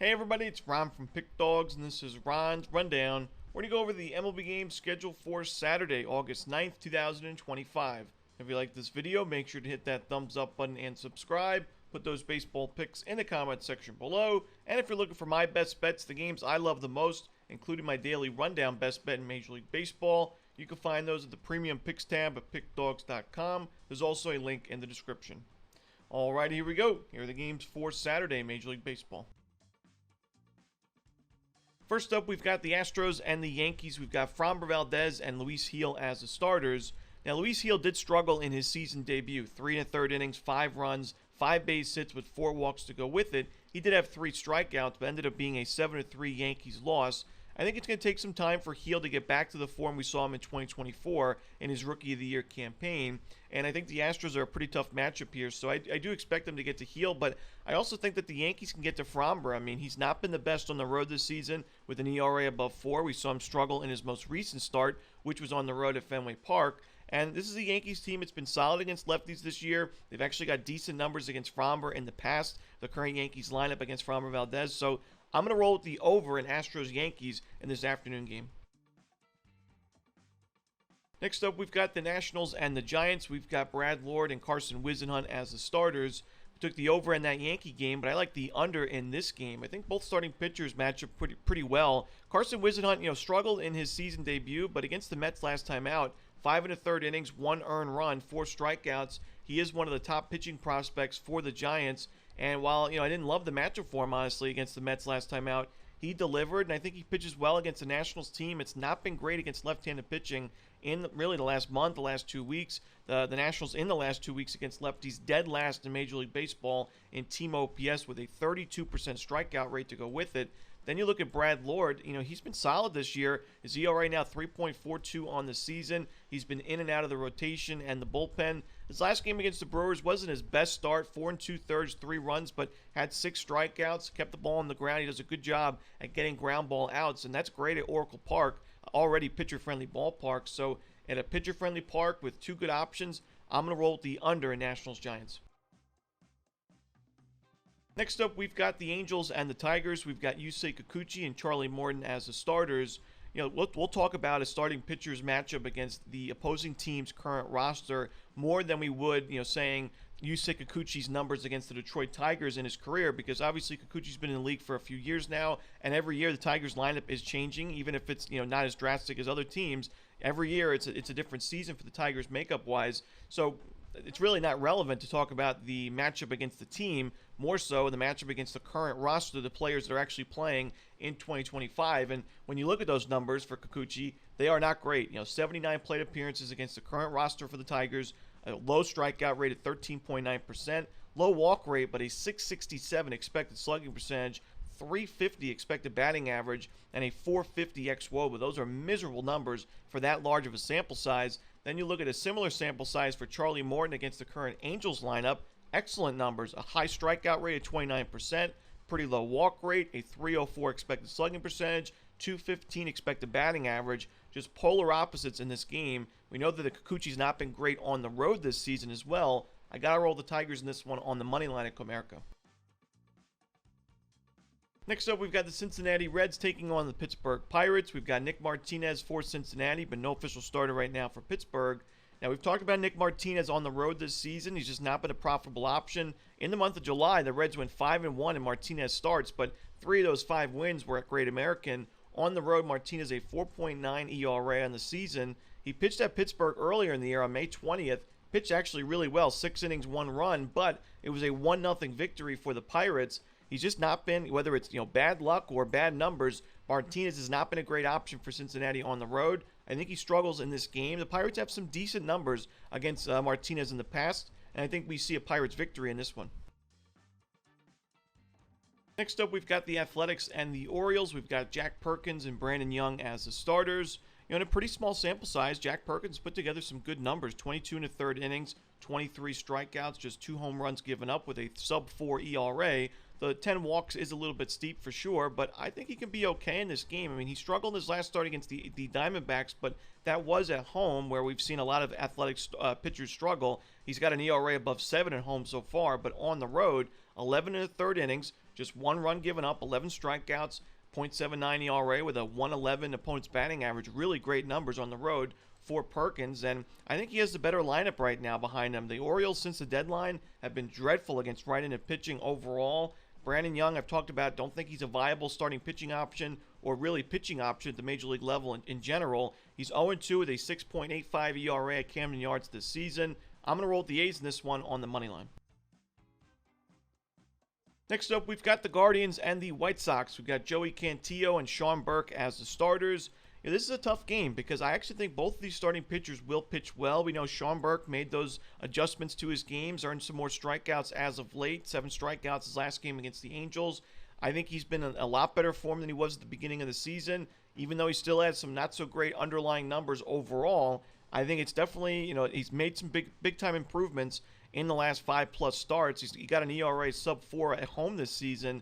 Hey everybody, it's Ron from Pick Dawgz, and this is Ron's Rundown. We're going to go over the MLB games scheduled for Saturday, August 9th, 2025. If you like this video, make sure to hit that thumbs up button and subscribe. Put those baseball picks in the comment section below. And if you're looking for my best bets, the games I love the most, including my daily rundown best bet in Major League Baseball, you can find those at the Premium Picks tab at pickdawgz.com. There's also a link in the description. Alright, here we go. Here are the games for Saturday, Major League Baseball. First up, we've got the Astros and the Yankees. We've got Framber Valdez and Luis Gil as the starters. Now, Luis Gil did struggle in his season debut. 3 1/3 innings, 5 runs, 5 base hits with 4 walks to go with it. He did have 3 strikeouts, but ended up being a 7-3 Yankees loss. I think it's going to take some time for Gil to get back to the form we saw him in 2024 in his Rookie of the Year campaign. And I think the Astros are a pretty tough matchup here, so I do expect them to get to Gil. But I also think that the Yankees can get to Framber. I mean, he's not been the best on the road this season with an ERA above 4. We saw him struggle in his most recent start, which was on the road at Fenway Park. And this is a Yankees team. It's been solid against lefties this year. They've actually got decent numbers against Framber in the past, the current Yankees lineup against Framber Valdez. So I'm going to roll with the over in Astros-Yankees in this afternoon game. Next up, we've got the Nationals and the Giants. We've got Brad Lord and Carson Whisenhunt as the starters. We took the over in that Yankee game, but I like the under in this game. I think both starting pitchers match up pretty well. Carson Whisenhunt, struggled in his season debut, but against the Mets last time out, 5 1/3 innings, 1 earned run, 4 strikeouts. He is one of the top pitching prospects for the Giants. And while, I didn't love the matchup for him, honestly, against the Mets last time out, he delivered, and I think he pitches well against the Nationals team. It's not been great against left-handed pitching in really the last month, the last 2 weeks. The Nationals in the last 2 weeks against lefties dead last in Major League Baseball in team OPS with a 32% strikeout rate to go with it. Then you look at Brad Lord, he's been solid this year. His ERA now 3.42 on the season. He's been in and out of the rotation and the bullpen. His last game against the Brewers wasn't his best start, 4 2/3, 3 runs, but had 6 strikeouts, kept the ball on the ground. He does a good job at getting ground ball outs, and that's great at Oracle Park, already pitcher-friendly ballpark. So at a pitcher-friendly park with 2 good options, I'm going to roll with the under in Nationals-Giants. Next up, we've got the Angels and the Tigers. We've got Yusei Kikuchi and Charlie Morton as the starters. We'll talk about a starting pitchers matchup against the opposing team's current roster more than we would, saying Yusei Kikuchi's numbers against the Detroit Tigers in his career, because obviously Kikuchi's been in the league for a few years now, and every year the Tigers lineup is changing, even if it's not as drastic as other teams. Every year it's a different season for the Tigers makeup-wise. So it's really not relevant to talk about the matchup against the team, more so the matchup against the current roster, the players that are actually playing in 2025. And when you look at those numbers for Kikuchi, they are not great. 79 plate appearances against the current roster for the Tigers, a low strikeout rate at 13.9%, low walk rate, but a 667 expected slugging percentage, 350 expected batting average, and a 450 xWOBA. Those are miserable numbers for that large of a sample size. Then you look at a similar sample size for Charlie Morton against the current Angels lineup. Excellent numbers, a high strikeout rate of 29%, pretty low walk rate, a 304 expected slugging percentage, 215 expected batting average. Just polar opposites in this game. We know that the Kikuchi's not been great on the road this season as well. I got to roll the Tigers in this one on the money line at Comerica. Next up, we've got the Cincinnati Reds taking on the Pittsburgh Pirates. We've got Nick Martinez for Cincinnati, but no official starter right now for Pittsburgh. Now, we've talked about Nick Martinez on the road this season. He's just not been a profitable option. In the month of July, the Reds went 5-1 in Martinez starts, but 3 of those 5 wins were at Great American. On the road, Martinez a 4.9 ERA on the season. He pitched at Pittsburgh earlier in the year on May 20th. Pitched actually really well, 6 innings, 1 run, but it was a 1-0 victory for the Pirates. He's just not been, whether it's bad luck or bad numbers, Martinez has not been a great option for Cincinnati on the road. I think he struggles in this game. The Pirates have some decent numbers against Martinez in the past, and I think we see a Pirates victory in this one. Next up, we've got the Athletics and the Orioles. We've got Jack Perkins and Brandon Young as the starters. In a pretty small sample size, Jack Perkins put together some good numbers. 22 1/3 innings, 23 strikeouts, just 2 home runs given up with a sub-4 ERA. The 10 walks is a little bit steep for sure, but I think he can be okay in this game. I mean, he struggled in his last start against the Diamondbacks, but that was at home where we've seen a lot of Athletics pitchers struggle. He's got an ERA above 7 at home so far, but on the road, 11 1/3 innings, just 1 run given up, 11 strikeouts, .79 ERA with a 111 opponent's batting average. Really great numbers on the road for Perkins, and I think he has the better lineup right now behind him. The Orioles, since the deadline, have been dreadful against right-handed pitching overall. Brandon Young, I've talked about, don't think he's a viable starting pitching option or really pitching option at the major league level in general. He's 0-2 with a 6.85 ERA at Camden Yards this season. I'm going to roll with the A's in this one on the money line. Next up, we've got the Guardians and the White Sox. We've got Joey Cantillo and Sean Burke as the starters. This is a tough game because I actually think both of these starting pitchers will pitch well. We know Sean Burke made those adjustments to his games, earned some more strikeouts as of late. 7 strikeouts his last game against the Angels. I think he's been in a lot better form than he was at the beginning of the season, even though he still has some not so great underlying numbers overall. I think it's definitely, he's made some big time improvements in the last 5+ starts. He got an ERA sub-4 at home this season.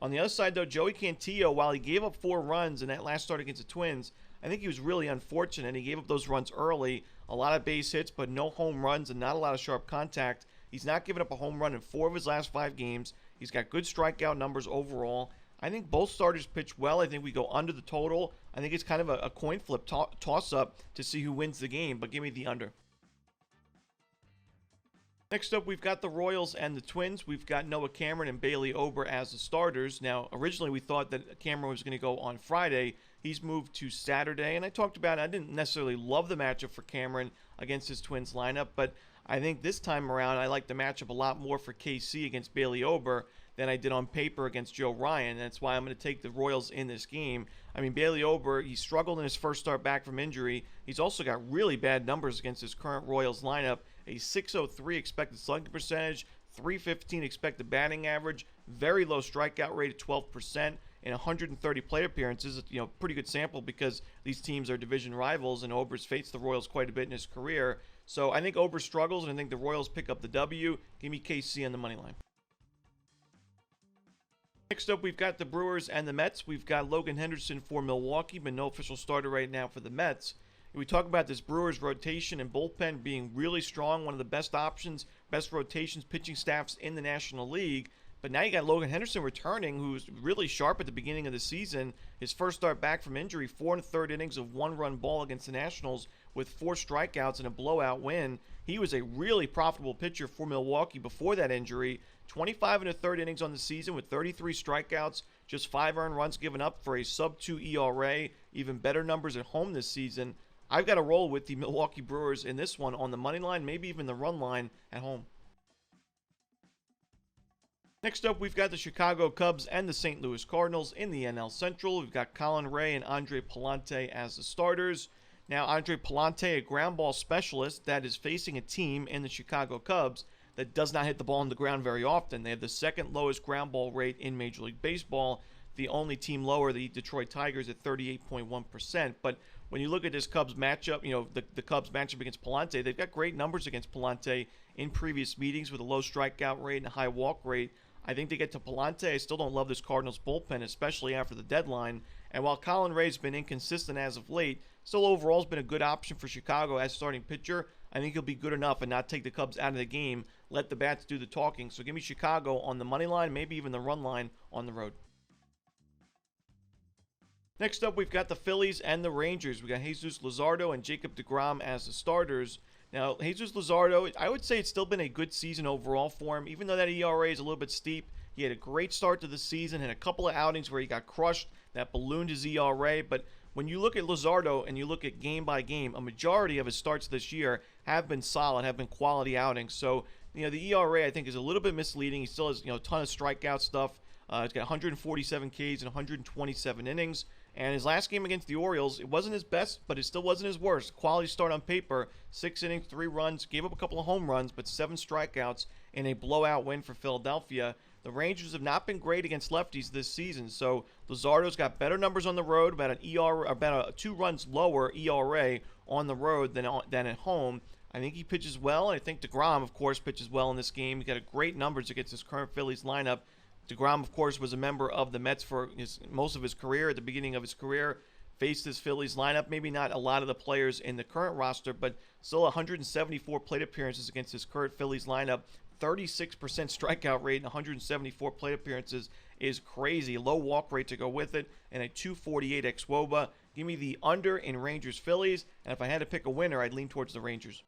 On the other side, though, Joey Cantillo, while he gave up 4 runs in that last start against the Twins, I think he was really unfortunate. He gave up those runs early, a lot of base hits, but no home runs and not a lot of sharp contact. He's not given up a home run in 4 of his last 5 games. He's got good strikeout numbers overall. I think both starters pitch well. I think we go under the total. I think it's kind of a coin flip toss-up to see who wins the game, but give me the under. Next up, we've got the Royals and the Twins. We've got Noah Cameron and Bailey Ober as the starters. Now, originally we thought that Cameron was going to go on Friday. He's moved to Saturday, and I talked about it. I didn't necessarily love the matchup for Cameron against his Twins lineup, but I think this time around I like the matchup a lot more for KC against Bailey Ober than I did on paper against Joe Ryan. That's why I'm going to take the Royals in this game. I mean, Bailey Ober, he struggled in his first start back from injury. He's also got really bad numbers against his current Royals lineup. A 603 expected slugging percentage, 315 expected batting average, very low strikeout rate at 12%, and 130 plate appearances. Pretty good sample because these teams are division rivals, and Ober's faced the Royals quite a bit in his career. So I think Ober struggles, and I think the Royals pick up the W. Give me KC on the money line. Next up, we've got the Brewers and the Mets. We've got Logan Henderson for Milwaukee, but no official starter right now for the Mets. We talk about this Brewers rotation and bullpen being really strong, one of the best options, best rotations, pitching staffs in the National League. But now you got Logan Henderson returning, who's really sharp at the beginning of the season. His first start back from injury, 4 1/3 innings of 1-run ball against the Nationals with 4 strikeouts and a blowout win. He was a really profitable pitcher for Milwaukee before that injury. 25 1/3 innings on the season with 33 strikeouts, just 5 earned runs given up for a sub-2 ERA. Even better numbers at home this season. I've got to roll with the Milwaukee Brewers in this one on the money line, maybe even the run line at home. Next up, we've got the Chicago Cubs and the St. Louis Cardinals in the NL Central. We've got Colin Ray and Andre Pallante as the starters. Now, Andre Pallante, a ground ball specialist that is facing a team in the Chicago Cubs that does not hit the ball on the ground very often. They have the second lowest ground ball rate in Major League Baseball. The only team lower, the Detroit Tigers, at 38.1%. But when you look at this Cubs matchup, the Cubs matchup against Pallante, they've got great numbers against Pallante in previous meetings with a low strikeout rate and a high walk rate. I think they get to Pallante. I still don't love this Cardinals bullpen, especially after the deadline. And while Colin Ray's been inconsistent as of late, still overall has been a good option for Chicago as starting pitcher. I think he'll be good enough and not take the Cubs out of the game. Let the bats do the talking. So give me Chicago on the money line, maybe even the run line on the road. Next up, we've got the Phillies and the Rangers. We got Jesus Luzardo and Jacob deGrom as the starters. Now, Jesus Luzardo, I would say it's still been a good season overall for him, even though that ERA is a little bit steep. He had a great start to the season, had a couple of outings where he got crushed, that ballooned his ERA. But when you look at Luzardo and you look at game by game, a majority of his starts this year have been solid, have been quality outings. So, the ERA I think is a little bit misleading. He still has, a ton of strikeout stuff. He's got 147 Ks and 127 innings. And his last game against the Orioles, it wasn't his best, but it still wasn't his worst. Quality start on paper, 6 innings, 3 runs, gave up a couple of home runs, but 7 strikeouts in a blowout win for Philadelphia. The Rangers have not been great against lefties this season, so Luzardo's got better numbers on the road, about a 2 runs lower ERA on the road than at home. I think he pitches well, and I think deGrom, of course, pitches well in this game. He got great numbers against his current Phillies lineup. deGrom, of course, was a member of the Mets for most of his career. At the beginning of his career, faced this Phillies lineup. Maybe not a lot of the players in the current roster, but still 174 plate appearances against his current Phillies lineup. 36% strikeout rate and 174 plate appearances is crazy. Low walk rate to go with it, and a 248 xwOBA. Give me the under in Rangers Phillies, and if I had to pick a winner, I'd lean towards the Rangers.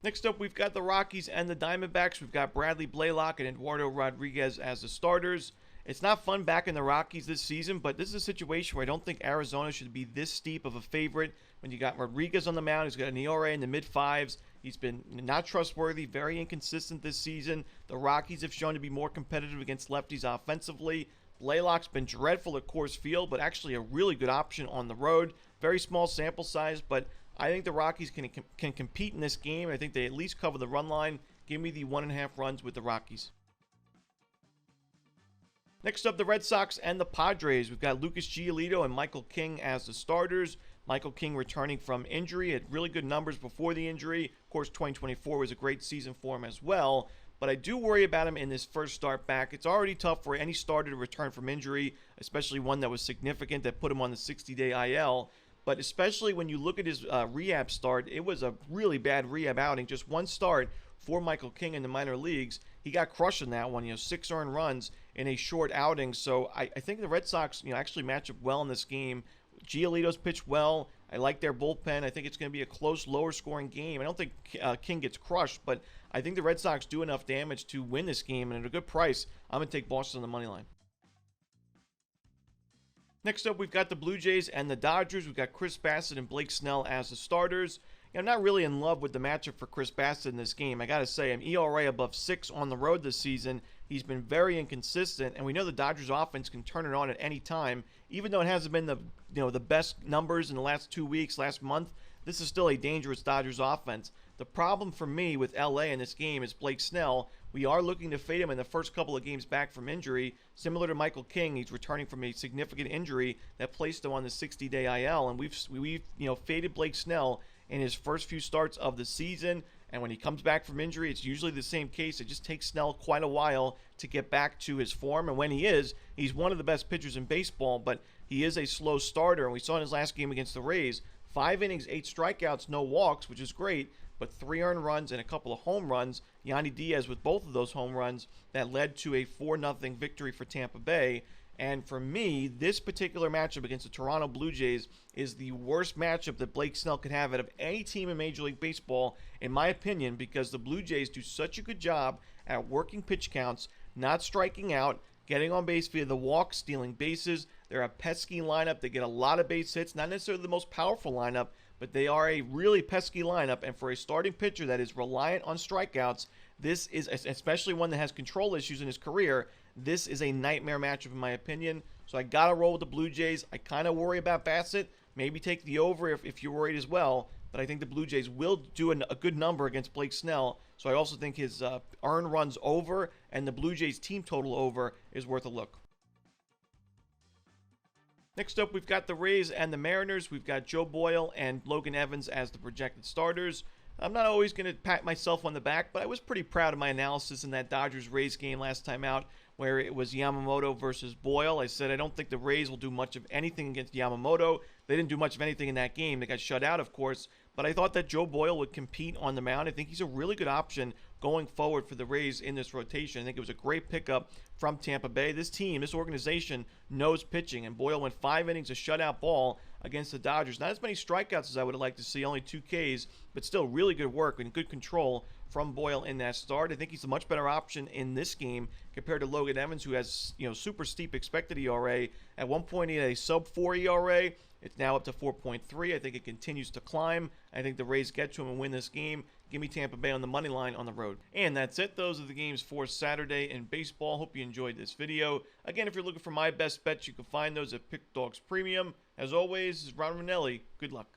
Next up, we've got the Rockies and the Diamondbacks. We've got Bradley Blaylock and Eduardo Rodriguez as the starters. It's not fun back in the Rockies this season, but this is a situation where I don't think Arizona should be this steep of a favorite. When you got Rodriguez on the mound, he's got an ERA in the mid-5s. He's been not trustworthy, very inconsistent this season. The Rockies have shown to be more competitive against lefties offensively. Blaylock's been dreadful at Coors Field, but actually a really good option on the road. Very small sample size, but I think the Rockies can compete in this game. I think they at least cover the run line. Give me the 1.5 runs with the Rockies. Next up, the Red Sox and the Padres. We've got Lucas Giolito and Michael King as the starters. Michael King returning from injury, had really good numbers before the injury. Of course, 2024 was a great season for him as well. But I do worry about him in this first start back. It's already tough for any starter to return from injury, especially one that was significant that put him on the 60-day IL. But especially when you look at his rehab start, it was a really bad rehab outing. Just one start for Michael King in the minor leagues. He got crushed in that one, 6 earned runs in a short outing. So I think the Red Sox, actually match up well in this game. Giolito's pitched well. I like their bullpen. I think it's going to be a close, lower-scoring game. I don't think King gets crushed, but I think the Red Sox do enough damage to win this game, and at a good price, I'm going to take Boston on the money line. Next up, we've got the Blue Jays and the Dodgers. We've got Chris Bassitt and Blake Snell as the starters. I'm not really in love with the matchup for Chris Bassitt in this game. I got to say, I'm ERA above 6 on the road this season. He's been very inconsistent, and we know the Dodgers offense can turn it on at any time. Even though it hasn't been the best numbers in the last 2 weeks, last month, this is still a dangerous Dodgers offense. The problem for me with LA in this game is Blake Snell. We are looking to fade him in the first couple of games back from injury. Similar to Michael King, he's returning from a significant injury that placed him on the 60-day IL, and we've faded Blake Snell in his first few starts of the season. And when he comes back from injury, it's usually the same case. It just takes Snell quite a while to get back to his form. And when he is, he's one of the best pitchers in baseball, but he is a slow starter. And we saw in his last game against the Rays, 5 innings, 8 strikeouts, no walks, which is great, but 3 earned runs and a couple of home runs. Yandy Diaz with both of those home runs that led to a 4-0 victory for Tampa Bay. And for me, this particular matchup against the Toronto Blue Jays is the worst matchup that Blake Snell could have out of any team in Major League Baseball, in my opinion, because the Blue Jays do such a good job at working pitch counts, not striking out, getting on base via the walk, stealing bases. They're a pesky lineup. They get a lot of base hits, not necessarily the most powerful lineup, but they are a really pesky lineup. And for a starting pitcher that is reliant on strikeouts, this is, especially one that has control issues in his career, this is a nightmare matchup in my opinion. So I got to roll with the Blue Jays. I kind of worry about Bassitt. Maybe take the over if you're worried as well. But I think the Blue Jays will do a good number against Blake Snell. So I also think his earned runs over and the Blue Jays team total over is worth a look. Next up, we've got the Rays and the Mariners. We've got Joe Boyle and Logan Evans as the projected starters. I'm not always going to pat myself on the back, but I was pretty proud of my analysis in that Dodgers-Rays game last time out, where it was Yamamoto versus Boyle. I said I don't think the Rays will do much of anything against Yamamoto. They didn't do much of anything in that game. They got shut out, of course. But I thought that Joe Boyle would compete on the mound. I think he's a really good option going forward for the Rays in this rotation. I think it was a great pickup from Tampa Bay. This team, this organization knows pitching, and Boyle went 5 innings of shutout ball against the Dodgers. Not as many strikeouts as I would have liked to see, only 2 Ks, but still really good work and good control from Boyle in that start. I think he's a much better option in this game compared to Logan Evans, who has super steep expected ERA. At one point he had a sub-4 ERA. It's now up to 4.3. I think it continues to climb. I think the Rays get to him and win this game. Give me Tampa Bay on the money line on the road. And that's it. Those are the games for Saturday in baseball. Hope you enjoyed this video. Again, if you're looking for my best bets, you can find those at Pick Dawgz Premium. As always, this is Romanelli. Good luck.